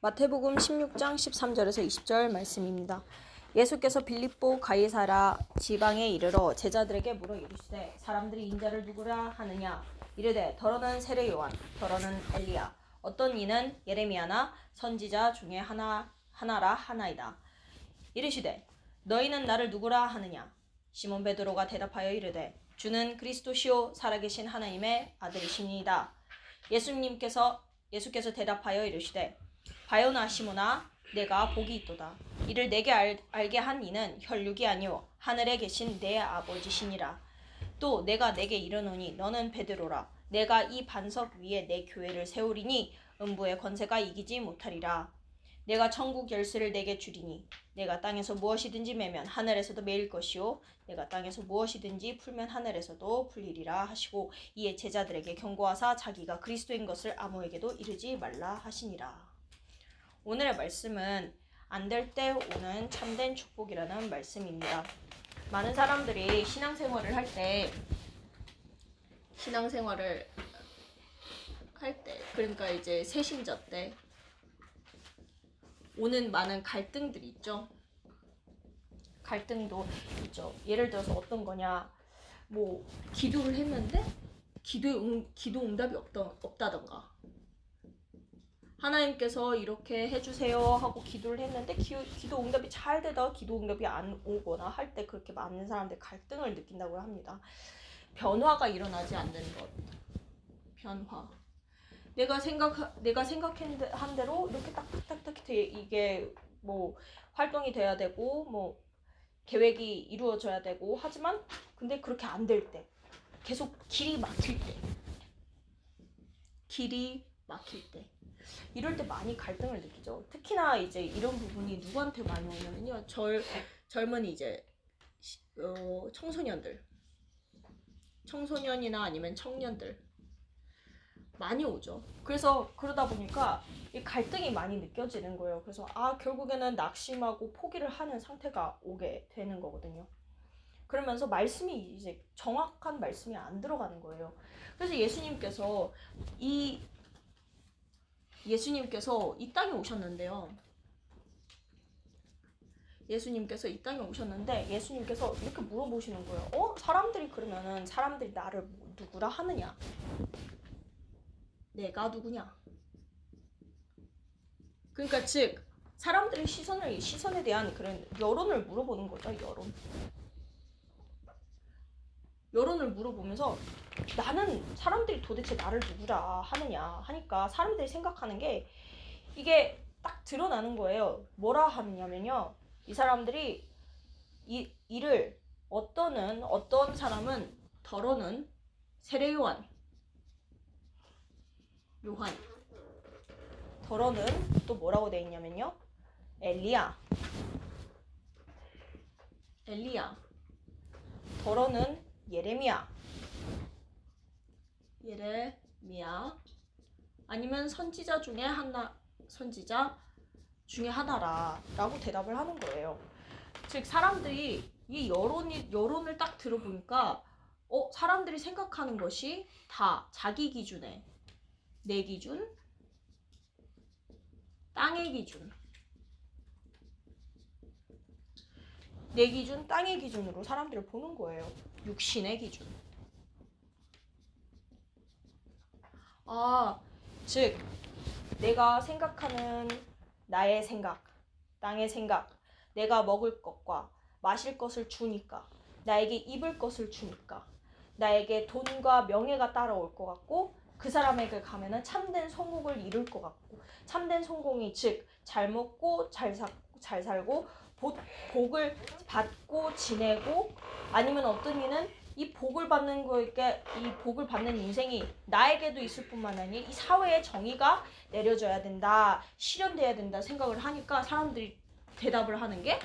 마태복음 16장 13절에서 20절 말씀입니다. 예수께서 빌립보 가이사랴 지방에 이르러 제자들에게 물어 이르시되 사람들이 인자를 누구라 하느냐 이르되 더러는 세례 요한 더러는 엘리야 어떤 이는 예레미야나 선지자 중에 하나라 하나이다. 이르시되 너희는 나를 누구라 하느냐 시몬 베드로가 대답하여 이르되 주는 그리스도시요 살아계신 하나님의 아들이시니이다. 예수께서 대답하여 이르시되 바요나 시몬아 내가 복이 있도다. 이를 내게 알게 한 이는 혈육이 아니오 하늘에 계신 내 아버지시니라. 또 내가 내게 이르노니 너는 베드로라. 내가 이 반석 위에 내 교회를 세우리니 음부의 권세가 이기지 못하리라. 내가 천국 열쇠를 내게 주리니 내가 땅에서 무엇이든지 매면 하늘에서도 매일 것이요 내가 땅에서 무엇이든지 풀면 하늘에서도 풀리리라 하시고 이에 제자들에게 경고하사 자기가 그리스도인 것을 아무에게도 이르지 말라 하시니라. 오늘의 말씀은 안 될 때 오는 참된 축복이라는 말씀입니다. 많은 사람들이 신앙생활을 할 때 그러니까 이제 새신자 때 오는 많은 갈등들이 있죠. 갈등도 있죠. 예를 들어서 어떤 거냐, 뭐 기도를 했는데 기도 응답이 없다던가, 하나님께서 이렇게 해주세요 하고 기도를 했는데 기도 응답이 잘 되다가 기도 응답이 안 오거나 할 때 그렇게 많은 사람들이 갈등을 느낀다고 합니다. 변화가 일어나지 않는 것. 변화. 내가 생각한 대로 이렇게 딱딱딱 이게 뭐 활동이 돼야 되고 뭐 계획이 이루어져야 되고 하지만 근데 그렇게 안 될 때, 계속 길이 막힐 때 이럴 때 많이 갈등을 느끼죠. 특히나 이제 이런 부분이 누구한테 많이 오냐면요, 젊은 이제 청소년이나 아니면 청년들 많이 오죠. 그래서 그러다 보니까 이 갈등이 많이 느껴지는 거예요. 그래서 결국에는 낙심하고 포기를 하는 상태가 오게 되는 거거든요. 그러면서 말씀이 이제 정확한 말씀이 안 들어가는 거예요. 그래서 예수님께서 이 땅에 오셨는데요. 예수님께서 이렇게 물어보시는 거예요. 사람들이 나를 누구라 하느냐? 내가 누구냐? 그러니까 즉 사람들의 시선에 대한 그런 여론을 물어보는 거죠. 여론을 물어보면서 사람들이 도대체 나를 누구라 하느냐 하니까 사람들이 생각하는 게 이게 딱 드러나는 거예요. 뭐라 하느냐면요, 이 사람들이 이를 어떤 사람은 더러는 세례 요한, 더러는 또 뭐라고 돼 있냐면요, 엘리야, 더러는 예레미야, 아니면 선지자 중에 하나라라고 대답을 하는 거예요. 즉 사람들이 이 여론을 딱 들어보니까 사람들이 생각하는 것이 다 자기 기준에, 내 기준, 땅의 기준, 내 기준, 땅의 기준으로 사람들을 보는 거예요. 육신의 기준. 즉 내가 생각하는 나의 생각, 땅의 생각, 내가 먹을 것과 마실 것을 주니까, 나에게 입을 것을 주니까, 나에게 돈과 명예가 따라올 것 같고, 그 사람에게 가면은 참된 성공을 이룰 것 같고, 참된 성공이 즉 잘 먹고 잘 살고 복을 받고 지내고, 아니면 어떤 이는 이 복을 받는 인생이 나에게도 있을 뿐만 아니라 이 사회의 정의가 내려져야 된다, 실현돼야 된다 생각을 하니까 사람들이 대답을 하는 게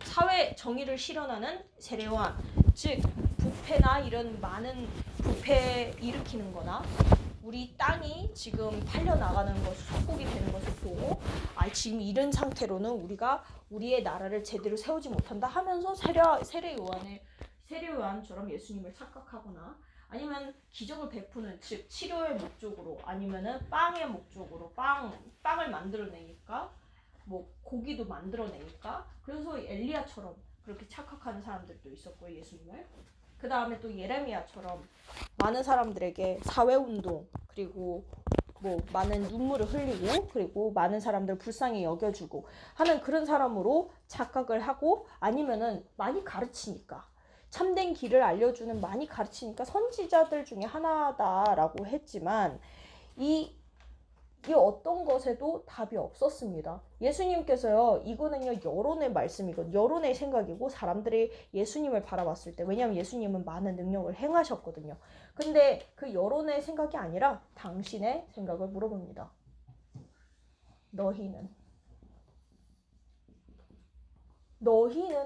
사회 정의를 실현하는 세례요한, 즉 부패나 이런 많은 부패 일으키는 거나 우리 땅이 지금 팔려나가는 것을, 속국이 되는 것을 보고 지금 이런 상태로는 우리가 우리의 나라를 제대로 세우지 못한다 하면서 세례요한처럼 예수님을 착각하거나 아니면 기적을 베푸는, 즉 치료의 목적으로, 아니면은 빵의 목적으로 빵을 만들어내니까, 뭐 고기도 만들어내니까. 그래서 엘리야처럼 그렇게 착각하는 사람들도 있었고요, 예수님을. 그 다음에 또 예레미야처럼 많은 사람들에게 사회운동, 그리고 뭐 많은 눈물을 흘리고, 그리고 많은 사람들 불쌍히 여겨주고 하는 그런 사람으로 착각을 하고, 아니면은 많이 가르치니까, 참된 길을 알려주는, 많이 가르치니까 선지자들 중에 하나다라고 했지만, 이 어떤 것에도 답이 없었습니다. 예수님께서요, 이거는요 여론의 말씀이고 여론의 생각이고, 사람들이 예수님을 바라봤을 때, 왜냐하면 예수님은 많은 능력을 행하셨거든요. 근데 그 여론의 생각이 아니라 당신의 생각을 물어봅니다. 너희는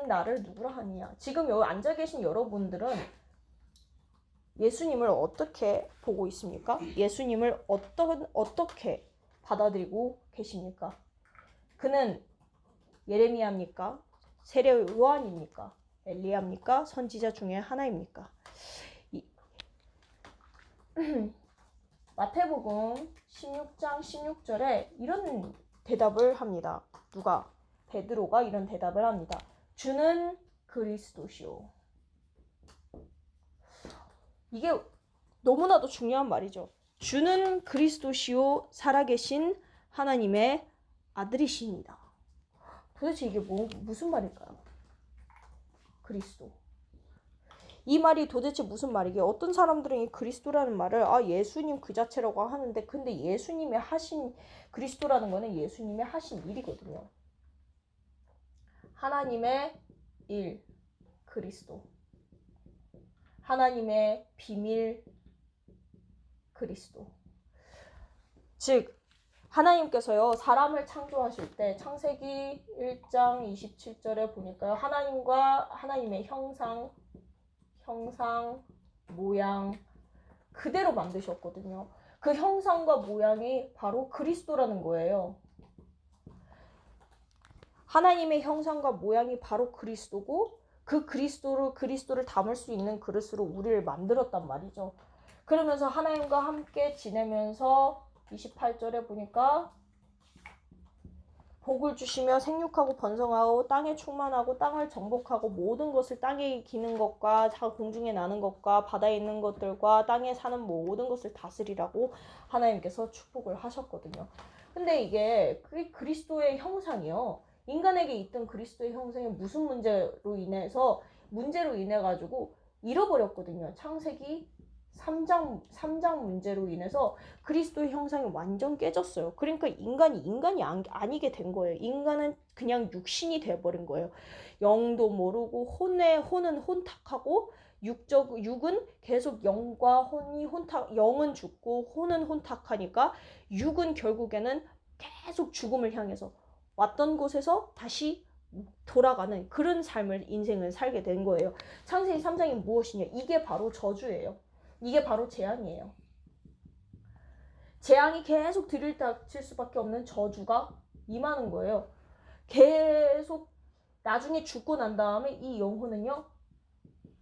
나를 누구라 하느냐. 지금 여기 앉아 계신 여러분들은 예수님을 어떻게 보고 있습니까? 예수님을 어떻게 받아들이고 계십니까? 그는 예레미야입니까? 세례 요한입니까? 엘리야입니까? 선지자 중에 하나입니까? 마태복음 16장 16절에 이런 대답을 합니다. 누가? 베드로가 이런 대답을 합니다. 주는 그리스도시오. 이게 너무나도 중요한 말이죠. 주는 그리스도시오, 살아계신 하나님의 아들이십니다. 도대체 이게 무슨 말일까요? 그리스도. 이 말이 도대체 무슨 말이게? 어떤 사람들은 이 그리스도라는 말을 예수님 그 자체라고 하는데, 근데 예수님의 하신 그리스도라는 거는 예수님의 하신 일이거든요. 하나님의 일, 그리스도. 하나님의 비밀, 그리스도. 즉 하나님께서요 사람을 창조하실 때 창세기 1장 27절에 보니까요, 하나님과 하나님의 형상, 모양 그대로 만드셨거든요. 그 형상과 모양이 바로 그리스도라는 거예요. 하나님의 형상과 모양이 바로 그리스도고, 그 그리스도를 담을 수 있는 그릇으로 우리를 만들었단 말이죠. 그러면서 하나님과 함께 지내면서 28절에 보니까 복을 주시며 생육하고 번성하고 땅에 충만하고 땅을 정복하고 모든 것을, 땅에 기는 것과 공중에 나는 것과 바다에 있는 것들과 땅에 사는 모든 것을 다스리라고 하나님께서 축복을 하셨거든요. 근데 이게 그리스도의 형상이요, 인간에게 있던 그리스도의 형상이 무슨 문제로 인해 가지고 잃어버렸거든요. 창세기 3장 문제로 인해서 그리스도의 형상이 완전 깨졌어요. 그러니까 인간이 아니게 된 거예요. 인간은 그냥 육신이 돼버린 거예요. 영도 모르고 혼은 혼탁하고, 육은 계속 영과 영은 죽고 혼은 혼탁하니까 육은 결국에는 계속 죽음을 향해서 왔던 곳에서 다시 돌아가는 그런 인생을 살게 된 거예요. 창세기 3장이 무엇이냐? 이게 바로 저주예요. 이게 바로 재앙이에요. 재앙이 계속 들이닥칠 수밖에 없는 저주가 임하는 거예요. 계속 나중에 죽고 난 다음에 이 영혼은요,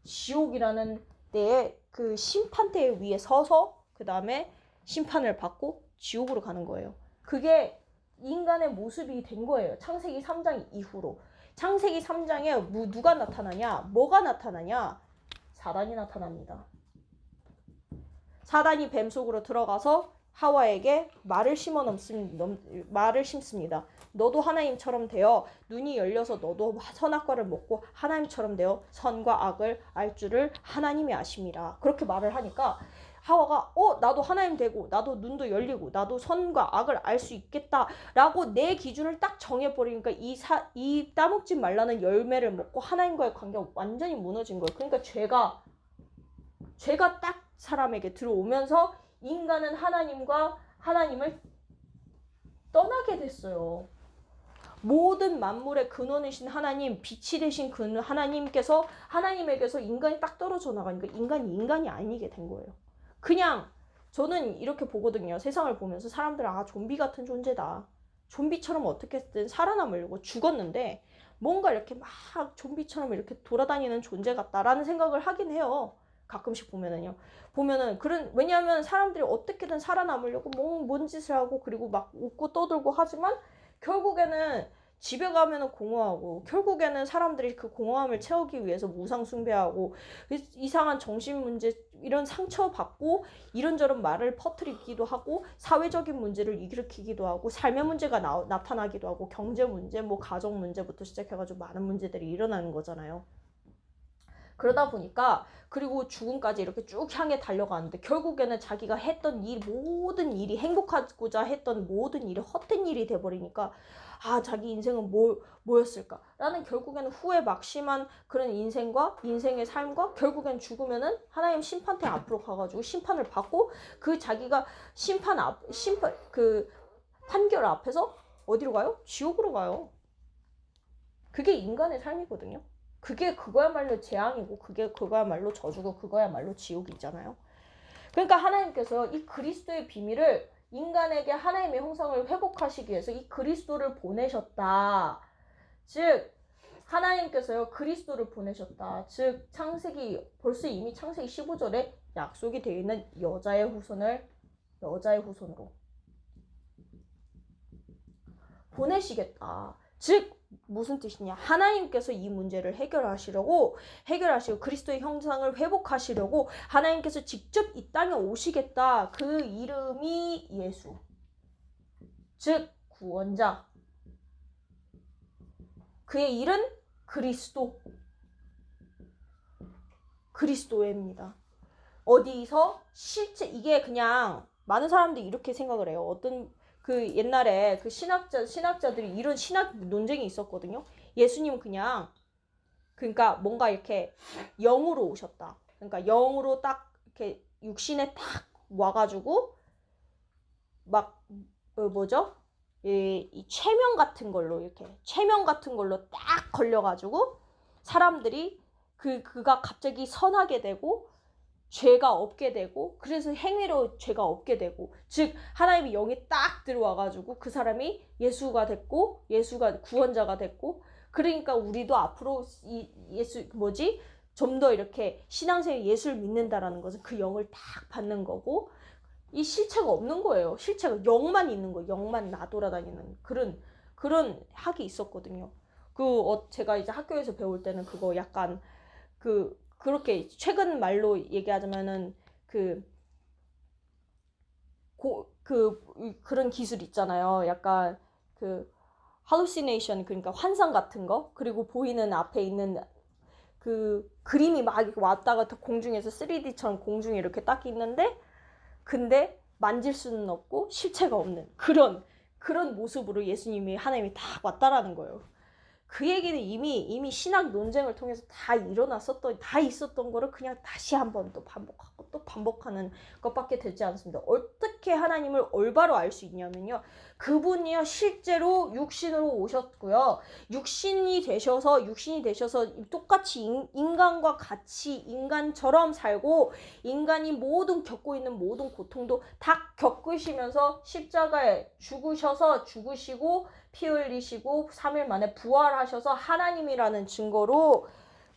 지옥이라는 데에 그 심판대 위에 서서 그 다음에 심판을 받고 지옥으로 가는 거예요. 그게 인간의 모습이 된 거예요. 창세기 3장 이후로. 창세기 3장에 누가 나타나냐? 뭐가 나타나냐? 사단이 나타납니다. 사단이 뱀 속으로 들어가서 하와에게 말을 심습니다. 너도 하나님처럼 되어 눈이 열려서 너도 선악과를 먹고 하나님처럼 되어 선과 악을 알 줄을 하나님이 아심이라. 그렇게 말을 하니까 하와가 나도 하나님 되고 나도 눈도 열리고 나도 선과 악을 알 수 있겠다라고 내 기준을 딱 정해버리니까 이 따먹지 말라는 열매를 먹고 하나님과의 관계가 완전히 무너진 거예요. 그러니까 죄가 딱 사람에게 들어오면서 인간은 하나님을 떠나게 됐어요. 모든 만물의 근원이신 하나님, 빛이 되신 그 하나님에게서 인간이 딱 떨어져 나가니까 인간이 아니게 된 거예요. 그냥 저는 이렇게 보거든요. 세상을 보면서 사람들은 좀비 같은 존재다. 좀비처럼 어떻게든 살아남으려고 죽었는데 뭔가 이렇게 막 좀비처럼 이렇게 돌아다니는 존재 같다라는 생각을 하긴 해요. 가끔씩 보면은 왜냐하면 사람들이 어떻게든 살아남으려고 뭔 짓을 하고 그리고 막 웃고 떠들고 하지만 결국에는 집에 가면은 공허하고 결국에는 사람들이 그 공허함을 채우기 위해서 무상 숭배하고 이상한 정신 문제 이런 상처받고 이런저런 말을 퍼뜨리기도 하고 사회적인 문제를 일으키기도 하고 삶의 문제가 나타나기도 하고 경제 문제 뭐 가정 문제부터 시작해가지고 많은 문제들이 일어나는 거잖아요. 그러다 보니까 그리고 죽음까지 이렇게 쭉 향해 달려가는데 결국에는 자기가 했던 모든 일이 행복하고자 했던 모든 일이 헛된 일이 돼버리니까 자기 인생은 뭐였을까? 라는 결국에는 후회 막심한 그런 인생의 삶과 결국엔 죽으면은 하나님 심판대 앞으로 가가지고 심판을 받고 그 자기가 그 판결 앞에서 어디로 가요? 지옥으로 가요. 그게 인간의 삶이거든요. 그거야말로 재앙이고 그거야말로 저주고 그거야말로 지옥이잖아요. 그러니까 하나님께서 이 그리스도의 비밀을 인간에게 하나님의 형상을 회복하시기 위해서 이 그리스도를 보내셨다. 즉 하나님께서요 그리스도를 보내셨다. 즉 벌써 이미 창세기 15절에 약속이 되어 있는 여자의 후손으로 보내시겠다. 즉 무슨 뜻이냐? 하나님께서 이 문제를 해결하시고 그리스도의 형상을 회복하시려고 하나님께서 직접 이 땅에 오시겠다. 그 이름이 예수. 즉 구원자. 그의 이름 그리스도입니다. 어디서 실제 이게 그냥 많은 사람들이 이렇게 생각을 해요. 어떤 그 옛날에 그 신학자들이 이런 신학 논쟁이 있었거든요. 예수님은 그러니까 뭔가 이렇게 영으로 오셨다. 그러니까 영으로 딱 이렇게 육신에 딱 와가지고 막 이 최면 같은 걸로 딱 걸려가지고 사람들이 그가 갑자기 선하게 되고 죄가 없게 되고 그래서 행위로 죄가 없게 되고 즉 하나님의 영이 딱 들어와가지고 그 사람이 예수가 구원자가 됐고 그러니까 우리도 앞으로 좀 더 이렇게 신앙생활 예수를 믿는다라는 것은 그 영을 딱 받는 거고 이 실체가 없는 거예요. 실체가 영만 있는 거예요. 영만 나돌아다니는 그런 학이 있었거든요. 제가 이제 학교에서 배울 때는 그거 약간 그렇게 최근 말로 얘기하자면은 그런 기술 있잖아요. 약간 hallucination 그러니까 환상 같은 거 그리고 보이는 앞에 있는 그림이 막 왔다가 공중에서 3D처럼 공중에 이렇게 딱 있는데 근데 만질 수는 없고 실체가 없는 그런 모습으로 하나님이 딱 왔다라는 거예요. 그 얘기는 이미 신학 논쟁을 통해서 다 있었던 거를 그냥 다시 한번 또 반복하고 또 반복하는 것밖에 되지 않습니다. 어떻게 하나님을 올바로 알 수 있냐면요. 그분이요 실제로 육신으로 오셨고요. 육신이 되셔서 똑같이 인간과 같이 인간처럼 살고 인간이 겪고 있는 모든 고통도 다 겪으시면서 십자가에 죽으시고 피 흘리시고 3일 만에 부활하셔서 하나님이라는 증거로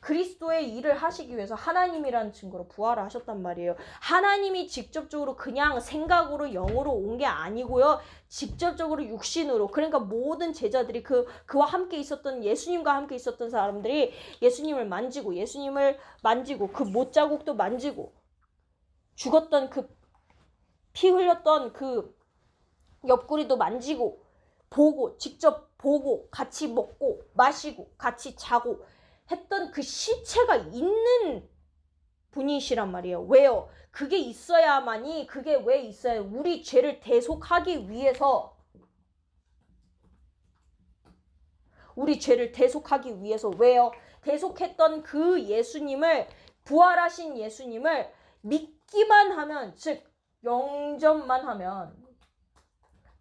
그리스도의 일을 하시기 위해서 하나님이라는 증거로 부활을 하셨단 말이에요. 하나님이 직접적으로 그냥 생각으로 영으로 온 게 아니고요. 직접적으로 육신으로 그러니까 모든 제자들이 그와 함께 있었던 예수님과 함께 있었던 사람들이 예수님을 만지고 그 못자국도 만지고 죽었던 피 흘렸던 옆구리도 만지고 직접 보고 같이 먹고 마시고 같이 자고 했던 그 실체가 있는 분이시란 말이에요. 왜요? 그게 있어야만이 그게 왜 있어요? 우리 죄를 대속하기 위해서 왜요? 대속했던 그 부활하신 예수님을 믿기만 하면 즉 영접만 하면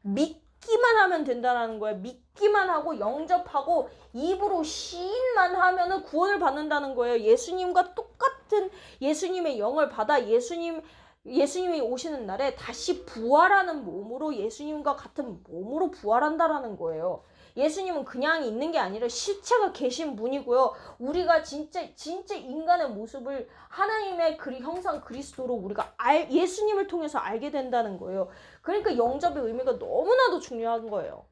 믿기만 하면 된다는 거예요. 믿기만 하고 영접하고 입으로 시인만 하면은 구원을 받는다는 거예요. 예수님과 똑같은 예수님의 영을 받아 예수님이 오시는 날에 다시 부활하는 몸으로 예수님과 같은 몸으로 부활한다라는 거예요. 예수님은 그냥 있는 게 아니라 실체가 계신 분이고요. 우리가 진짜 인간의 모습을 하나님의 형상 그리스도로 우리가 예수님을 통해서 알게 된다는 거예요. 그러니까 영접의 의미가 너무나도 중요한 거예요.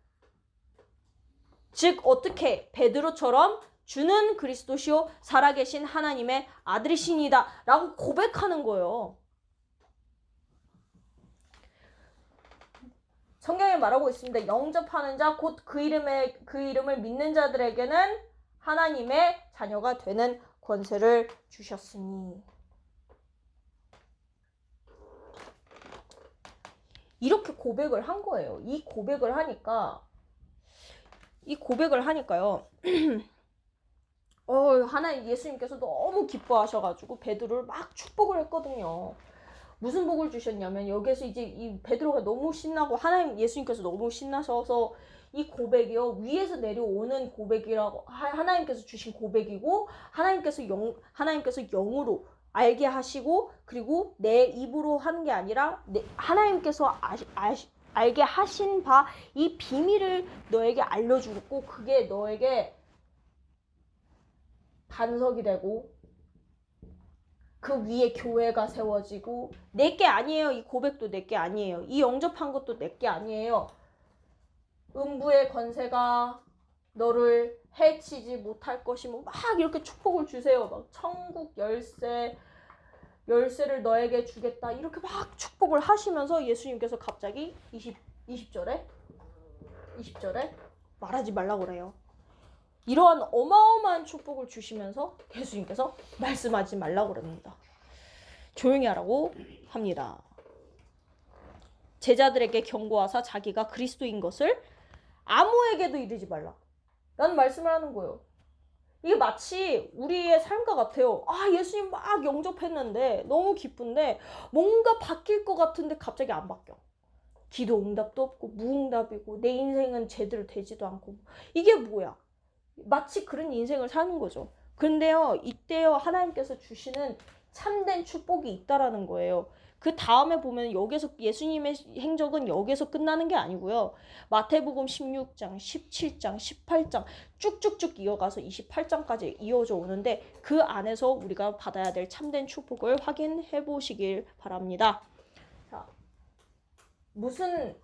즉 어떻게 베드로처럼 주는 그리스도시요 살아계신 하나님의 아들이시니다 라고 고백하는 거예요. 성경에 말하고 있습니다. 영접하는 자 곧 그 이름을 믿는 자들에게는 하나님의 자녀가 되는 권세를 주셨으니. 이렇게 고백을 한 거예요. 이 고백을 하니까요. 하나님 예수님께서 너무 기뻐하셔가지고 베드로를 막 축복을 했거든요. 무슨 복을 주셨냐면 여기에서 이제 이 베드로가 너무 신나고 하나님 예수님께서 너무 신나셔서 이 고백이요 위에서 내려오는 고백이라고 하나님께서 주신 고백이고 하나님께서 영으로 알게 하시고 그리고 내 입으로 하는 게 아니라 하나님께서 알게 하신 바 이 비밀을 너에게 알려주고 그게 너에게 반석이 되고 그 위에 교회가 세워지고 내게 아니에요. 이 고백도 내게 아니에요. 이 영접한 것도 내게 아니에요. 음부의 권세가 너를 해치지 못할 것이며 막 이렇게 축복을 주세요. 막 천국 열쇠를 너에게 주겠다. 이렇게 막 축복을 하시면서 예수님께서 갑자기 20절에 말하지 말라고 그래요. 이러한 어마어마한 축복을 주시면서 예수님께서 말씀하지 말라고 그럽니다. 조용히 하라고 합니다. 제자들에게 경고하사 자기가 그리스도인 것을 아무에게도 이르지 말라. 라는 말씀을 하는 거예요. 이게 마치 우리의 삶과 같아요. 예수님 막 영접했는데 너무 기쁜데 뭔가 바뀔 것 같은데 갑자기 안 바뀌어. 기도 응답도 없고 무응답이고 내 인생은 제대로 되지도 않고 이게 뭐야? 마치 그런 인생을 사는 거죠. 근데요, 이때요, 하나님께서 주시는 참된 축복이 있다라는 거예요. 그 다음에 보면 여기서 예수님의 행적은 여기서 끝나는 게 아니고요. 마태복음 16장, 17장, 18장 쭉쭉쭉 이어가서 28장까지 이어져 오는데 그 안에서 우리가 받아야 될 참된 축복을 확인해 보시길 바랍니다. 자, 무슨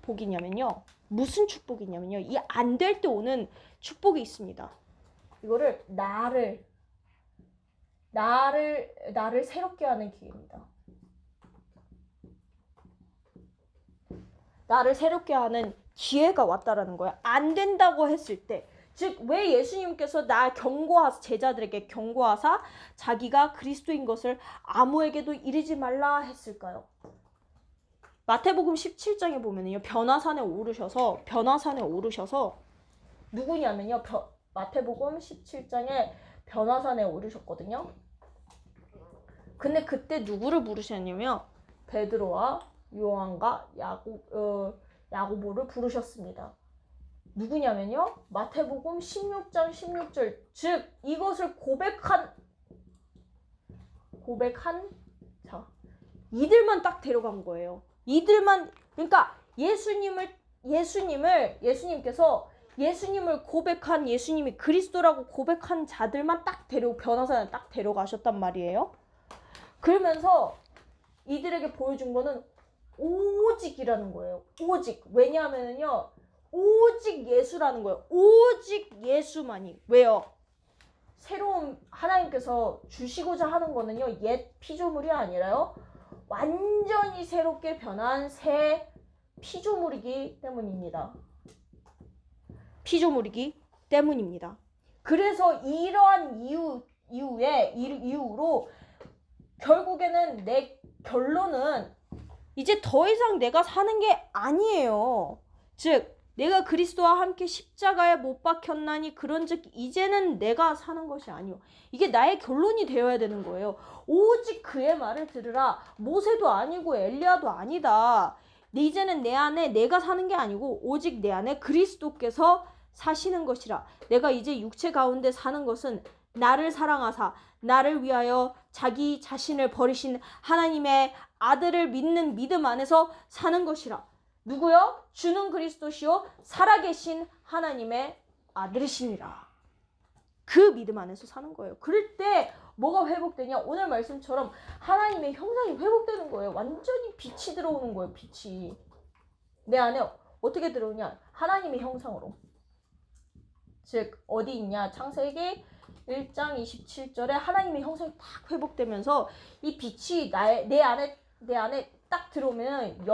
복이냐면요. 무슨 축복이냐면요. 이 안 될 때 오는 축복이 있습니다. 이거를 나를 새롭게 하는 기회입니다. 나를 새롭게 하는 기회가 왔다라는 거야. 안 된다고 했을 때. 즉 왜 예수님께서 제자들에게 경고하사 자기가 그리스도인 것을 아무에게도 이르지 말라 했을까요? 마태복음 17장에 보면요. 변화산에 오르셔서 누구냐면요. 마태복음 17장에 변화산에 오르셨거든요. 근데 그때 누구를 부르셨냐면 베드로와 요한과 야고보를 부르셨습니다. 누구냐면요. 마태복음 16장 16절 즉 이것을 고백한 자 이들만 딱 데려간 거예요. 이들만 그러니까 예수님께서 예수님을 고백한 예수님이 그리스도라고 고백한 자들만 딱 변화산에 딱 데려가셨단 말이에요. 그러면서 이들에게 보여준 거는 오직이라는 거예요. 오직. 왜냐하면요. 오직 예수라는 거예요. 오직 예수만이. 왜요? 새로운 하나님께서 주시고자 하는 거는요. 옛 피조물이 아니라요. 완전히 새롭게 변한 새 피조물이기 때문입니다. 그래서 이러한 이유로 결국에는 내 결론은 이제 더 이상 내가 사는 게 아니에요. 즉 내가 그리스도와 함께 십자가에 못 박혔나니 그런즉 이제는 내가 사는 것이 아니요. 이게 나의 결론이 되어야 되는 거예요. 오직 그의 말을 들으라. 모세도 아니고 엘리야도 아니다. 이제는 내 안에 내가 사는 게 아니고 오직 내 안에 그리스도께서 사시는 것이라. 내가 이제 육체 가운데 사는 것은 나를 사랑하사 나를 위하여 자기 자신을 버리신 하나님의 아들을 믿는 믿음 안에서 사는 것이라. 누구요? 주는 그리스도시요 살아계신 하나님의 아들이시니라. 그 믿음 안에서 사는 거예요. 그럴 때 뭐가 회복되냐? 오늘 말씀처럼 하나님의 형상이 회복되는 거예요. 완전히 빛이 들어오는 거예요. 빛이. 내 안에 어떻게 들어오냐? 하나님의 형상으로. 즉 어디 있냐? 창세기 1장 27절에 하나님의 형상이 딱 회복되면서 이 빛이 내 안에 딱 들어오면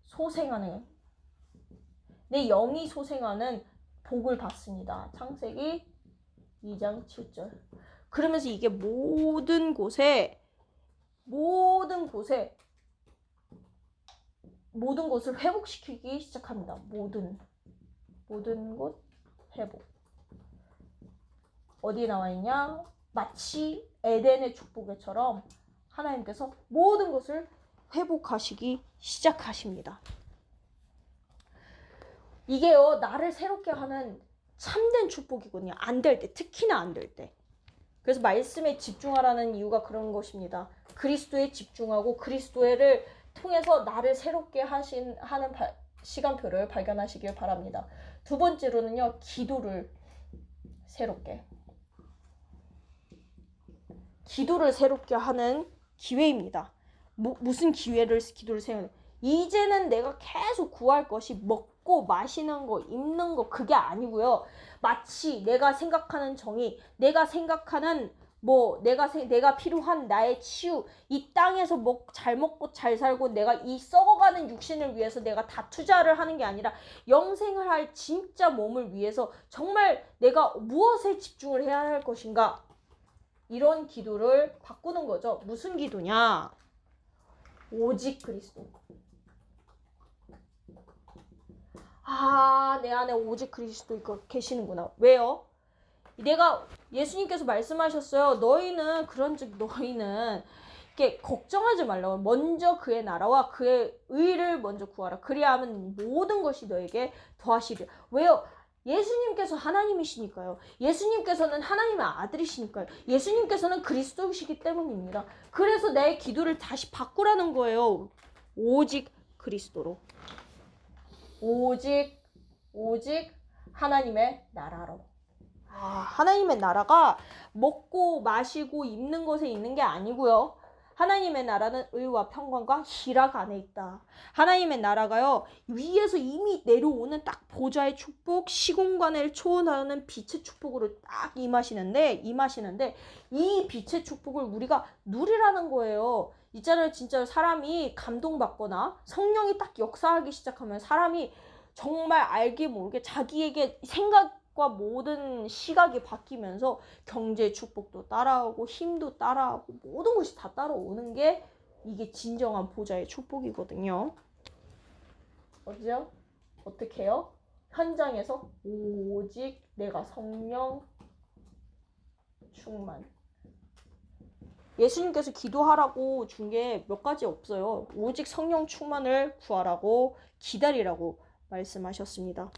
소생하는 내 영이 소생하는 복을 받습니다. 창세기 2장 7절. 그러면서 이게 모든 곳을 회복시키기 시작합니다. 모든 곳 회복. 어디에 나와 있냐? 마치 에덴의 축복에처럼 하나님께서 모든 것을 회복하시기 시작하십니다. 이게요, 나를 새롭게 하는 참된 축복이거든요. 안 될 때, 특히나 안 될 때. 그래서 말씀에 집중하라는 이유가 그런 것입니다. 그리스도에 집중하고 그리스도를 통해서 나를 새롭게 하는 시간표를 발견하시길 바랍니다. 두 번째로는요, 기도를 새롭게 하는 기회입니다. 무슨 기도를 세우는? 이제는 내가 계속 구할 것이 먹고 마시는 거, 입는 거 그게 아니고요. 마치 내가 생각하는 정의, 내가 생각하는 내가 필요한 나의 치유, 이 땅에서 잘 먹고 잘 살고 내가 이 썩어가는 육신을 위해서 내가 다 투자를 하는 게 아니라 영생을 할 진짜 몸을 위해서 정말 내가 무엇에 집중을 해야 할 것인가? 이런 기도를 바꾸는 거죠. 무슨 기도냐? 오직 그리스도. 내 안에 오직 그리스도 계시는구나. 왜요? 예수님께서 말씀하셨어요. 너희는 이렇게 걱정하지 말라고. 먼저 그의 나라와 그의 의를 먼저 구하라. 그리하면 모든 것이 너에게 더하시리라. 왜요? 예수님께서 하나님이시니까요. 예수님께서는 하나님의 아들이시니까요. 예수님께서는 그리스도이시기 때문입니다. 그래서 내 기도를 다시 바꾸라는 거예요. 오직 그리스도로. 오직 하나님의 나라로. 하나님의 나라가 먹고 마시고 입는 것에 있는 게 아니고요. 하나님의 나라는 의와 평강과 희락 안에 있다. 하나님의 나라가요, 위에서 이미 내려오는 딱 보좌의 축복, 시공간을 초월하는 빛의 축복으로 딱 임하시는데 이 빛의 축복을 우리가 누리라는 거예요. 있잖아요. 진짜 사람이 감동받거나 성령이 딱 역사하기 시작하면 사람이 정말 알게 모르게 자기에게 생각과 모든 시각이 바뀌면서 경제 축복도 따라오고 힘도 따라오고 모든 것이 다 따라오는 게 이게 진정한 보좌의 축복이거든요. 어디요? 어떻게 해요? 현장에서 오직 내가 성령 충만. 예수님께서 기도하라고 준 게 몇 가지 없어요. 오직 성령 충만을 구하라고 기다리라고 말씀하셨습니다.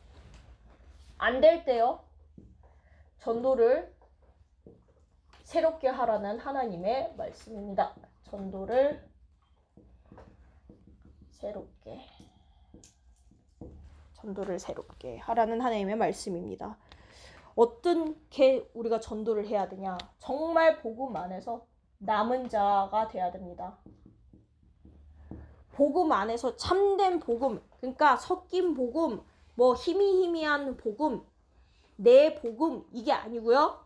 안 될 때요. 전도를 새롭게 하라는 하나님의 말씀입니다. 전도를 새롭게 하라는 하나님의 말씀입니다. 어떻게 우리가 전도를 해야 되냐? 정말 복음 안에서 남은 자가 돼야 됩니다. 복음 안에서 참된 복음, 그러니까 섞인 복음, 희미한 복음, 내 복음 이게 아니고요.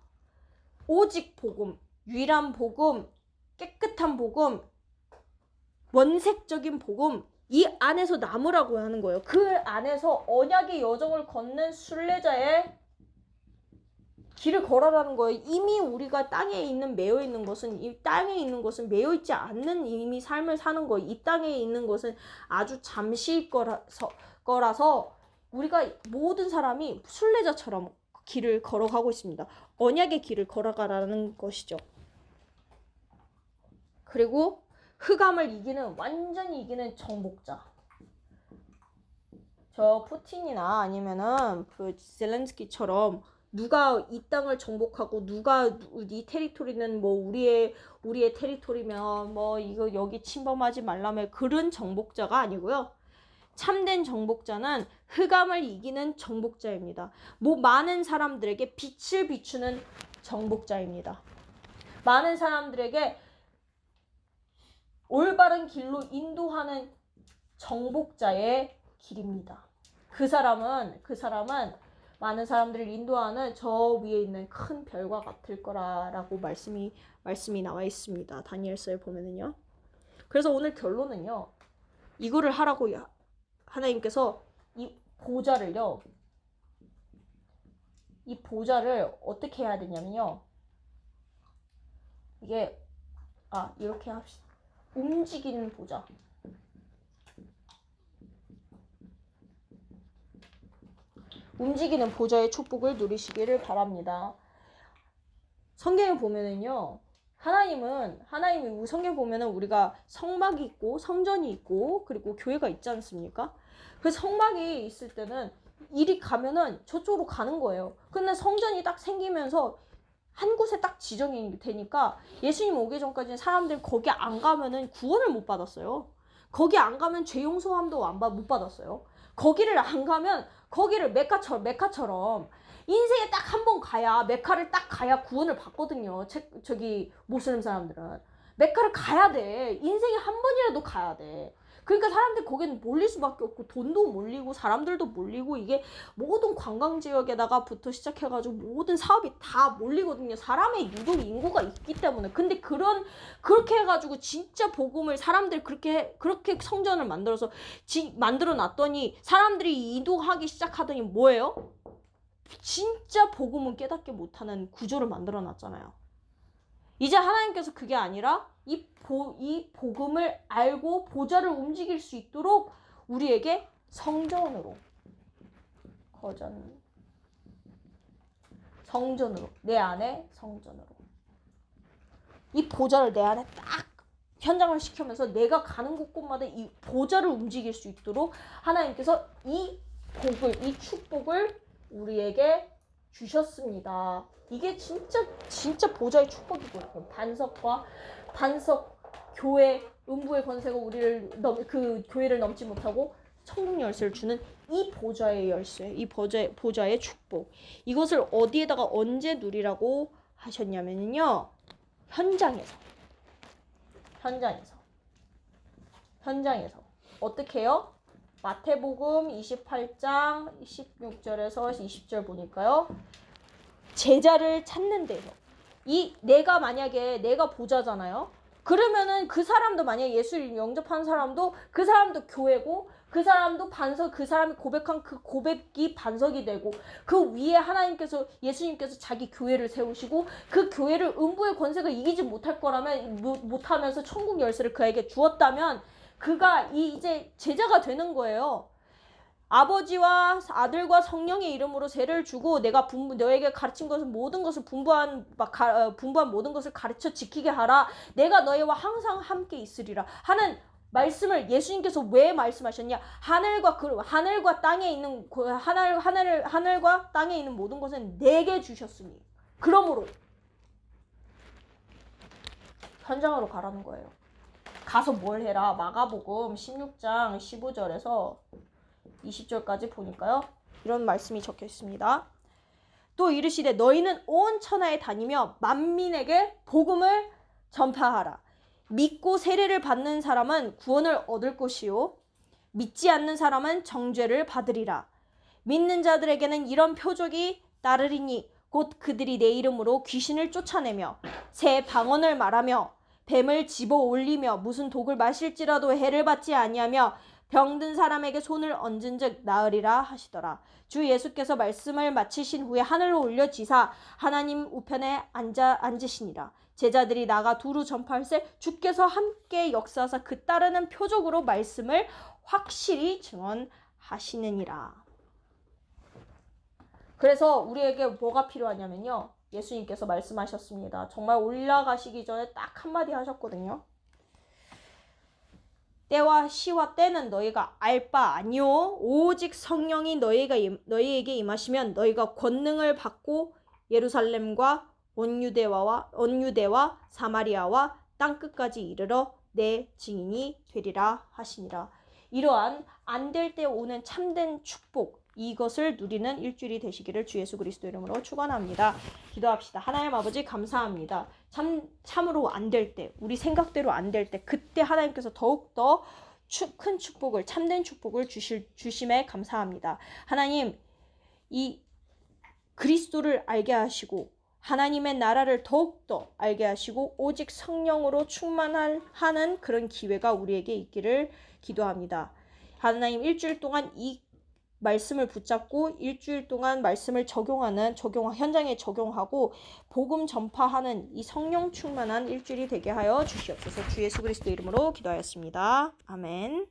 오직 복음, 유일한 복음, 깨끗한 복음, 원색적인 복음, 이 안에서 남으라고 하는 거예요. 그 안에서 언약의 여정을 걷는 순례자의 길을 걸어라는 거예요. 이미 우리가 땅에 매여 있는 것은, 이 땅에 있는 것은 매여 있지 않는 이미 삶을 사는 거예요. 이 땅에 있는 것은 아주 잠시일 거라서 우리가 모든 사람이 순례자처럼 길을 걸어가고 있습니다. 언약의 길을 걸어가라는 것이죠. 그리고 흑암을 완전히 이기는 정복자. 저 푸틴이나 아니면은 그 젤렌스키처럼 누가 이 땅을 정복하고 누가 이 테리토리는 우리의 테리토리면 이거 여기 침범하지 말라며 그런 정복자가 아니고요. 참된 정복자는 흑암을 이기는 정복자입니다. 많은 사람들에게 빛을 비추는 정복자입니다. 많은 사람들에게 올바른 길로 인도하는 정복자의 길입니다. 그 사람은 많은 사람들을 인도하는 저 위에 있는 큰 별과 같을 거라고 말씀이 나와 있습니다. 다니엘서에 보면은요. 그래서 오늘 결론은요. 이거를 하라고 하나님께서 이 보좌를 어떻게 해야 되냐면요. 이게 이렇게 합시다. 움직이는 보좌. 움직이는 보좌의 축복을 누리시기를 바랍니다. 성경을 보면은요. 하나님이 성경 보면은 우리가 성막이 있고 성전이 있고 그리고 교회가 있지 않습니까? 그래서 성막이 있을 때는 이리 가면은 저쪽으로 가는 거예요. 근데 성전이 딱 생기면서 한 곳에 딱 지정이 되니까 예수님 오기 전까지는 사람들 거기 안 가면은 구원을 못 받았어요. 거기 안 가면 죄 용서함도 못 받았어요. 거기를 안 가면 거기를 메카처럼 인생에 딱 한 번 가야 메카를 딱 가야 구원을 받거든요. 저기 모슬림 사람들은 메카를 가야 돼. 인생에 한 번이라도 가야 돼. 그러니까 사람들이 거기는 몰릴 수밖에 없고 돈도 몰리고 사람들도 몰리고 이게 모든 관광지역에다가부터 시작해가지고 모든 사업이 다 몰리거든요. 사람의 유동 인구가 있기 때문에. 근데 그렇게 해가지고 진짜 복음을 사람들이 그렇게 성전을 만들어 놨더니 사람들이 이동하기 시작하더니 뭐예요? 진짜 복음은 깨닫게 못하는 구조를 만들어 놨잖아요. 이제 하나님께서 그게 아니라 이 복음을 알고 보좌를 움직일 수 있도록 우리에게 성전으로 내 안에 성전으로 이 보좌를 내 안에 딱 현장을 시키면서 내가 가는 곳곳마다 이 보좌를 움직일 수 있도록 하나님께서 이 축복을 우리에게 주셨습니다. 이게 진짜 보좌의 축복이거든요. 반석 교회 음부의 권세가 그 교회를 넘지 못하고 천국 열쇠를 주는 이 보좌의 열쇠, 이 보좌의 축복. 이것을 어디에다가 언제 누리라고 하셨냐면요. 현장에서. 어떻게 해요? 마태복음 28장 16절에서 20절 보니까요. 제자를 찾는 데서 만약에 내가 보좌잖아요. 그러면은 그 사람도 만약에 예수를 영접한 사람도 그 사람도 교회고 그 사람도 그 사람이 고백한 그 고백이 반석이 되고 그 위에 예수님께서 자기 교회를 세우시고 그 교회를 음부의 권세가 이기지 못하면서 천국 열쇠를 그에게 주었다면 그가 이제 제자가 되는 거예요. 아버지와 아들과 성령의 이름으로 세례를 주고 내가 너에게 가르친 것은 모든 것을 분부한 모든 것을 가르쳐 지키게 하라. 내가 너희와 항상 함께 있으리라 하는 말씀을 예수님께서 왜 말씀하셨냐? 하늘과 땅에 있는 하늘과 땅에 있는 모든 것은 내게 주셨으니 그러므로 현장으로 가라는 거예요. 가서 뭘 해라? 마가복음 16장 15절에서 20절까지 보니까요. 이런 말씀이 적혀 있습니다. 또 이르시되 너희는 온 천하에 다니며 만민에게 복음을 전파하라. 믿고 세례를 받는 사람은 구원을 얻을 것이요 믿지 않는 사람은 정죄를 받으리라. 믿는 자들에게는 이런 표적이 따르리니 곧 그들이 내 이름으로 귀신을 쫓아내며 새 방언을 말하며 뱀을 집어 올리며 무슨 독을 마실지라도 해를 받지 아니하며 병든 사람에게 손을 얹은즉 나으리라 하시더라. 주 예수께서 말씀을 마치신 후에 하늘로 올려지사 하나님 우편에 앉으시니라. 제자들이 나가 두루 전파할세 주께서 함께 역사하사 그 따르는 표적으로 말씀을 확실히 증언하시느니라. 그래서 우리에게 뭐가 필요하냐면요. 예수님께서 말씀하셨습니다. 정말 올라가시기 전에 딱 한마디 하셨거든요. 때와 시와 때는 너희가 알 바 아니오. 오직 성령이 너희에게 임하시면 너희가 권능을 받고 예루살렘과 온 유대와 사마리아와 땅끝까지 이르러 내 증인이 되리라 하시니라. 이러한 안 될 때 오는 참된 축복, 이것을 누리는 일주일이 되시기를 주 예수 그리스도 이름으로 축원합니다. 기도합시다. 하나님 아버지 감사합니다. 참으로 안 될 때, 우리 생각대로 안 될 때, 그때 하나님께서 더욱더 큰 축복을, 참된 축복을 주심에 감사합니다. 하나님, 이 그리스도를 알게 하시고 하나님의 나라를 더욱더 알게 하시고 오직 성령으로 충만하는 그런 기회가 우리에게 있기를 기도합니다. 하나님, 일주일 동안 이 말씀을 붙잡고 일주일 동안 말씀을 현장에 적용하고 복음 전파하는 이 성령 충만한 일주일이 되게 하여 주시옵소서. 주 예수 그리스도 이름으로 기도하였습니다. 아멘.